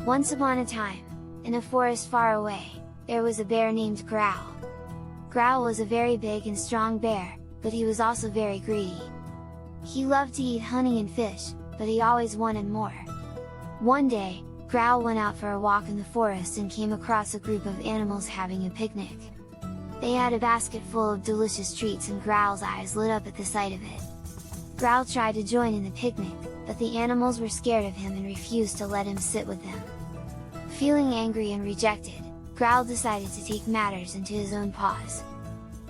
Once upon a time, in a forest far away, there was a bear named Growl. Growl was a very big and strong bear, but he was also very greedy. He loved to eat honey and fish, but he always wanted more. One day, Growl went out for a walk in the forest and came across a group of animals having a picnic. They had a basket full of delicious treats and Growl's eyes lit up at the sight of it. Growl tried to join in the picnic, but the animals were scared of him and refused to let him sit with them. Feeling angry and rejected, Growl decided to take matters into his own paws.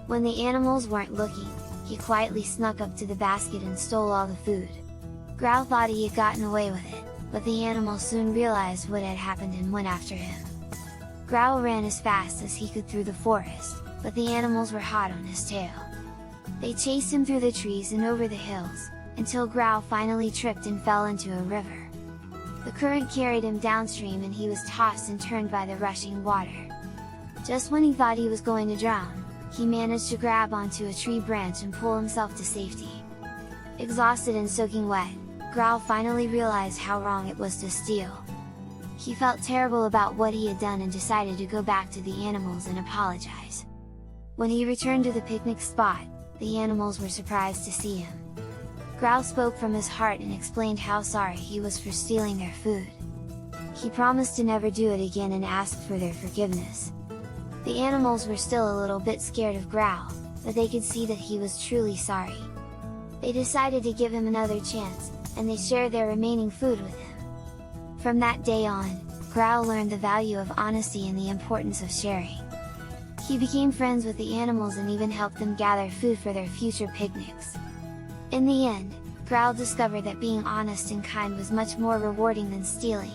When the animals weren't looking, he quietly snuck up to the basket and stole all the food. Growl thought he had gotten away with it, but the animals soon realized what had happened and went after him. Growl ran as fast as he could through the forest, but the animals were hot on his tail. They chased him through the trees and over the hills, until Growl finally tripped and fell into a river. The current carried him downstream and he was tossed and turned by the rushing water. Just when he thought he was going to drown, he managed to grab onto a tree branch and pull himself to safety. Exhausted and soaking wet, Growl finally realized how wrong it was to steal. He felt terrible about what he had done and decided to go back to the animals and apologize. When he returned to the picnic spot, the animals were surprised to see him. Growl spoke from his heart and explained how sorry he was for stealing their food. He promised to never do it again and asked for their forgiveness. The animals were still a little bit scared of Growl, but they could see that he was truly sorry. They decided to give him another chance, and they shared their remaining food with him. From that day on, Growl learned the value of honesty and the importance of sharing. He became friends with the animals and even helped them gather food for their future picnics. In the end, Growl discovered that being honest and kind was much more rewarding than stealing.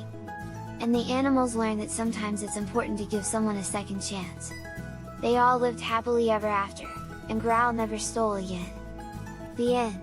And the animals learned that sometimes it's important to give someone a second chance. They all lived happily ever after, and Growl never stole again. The end.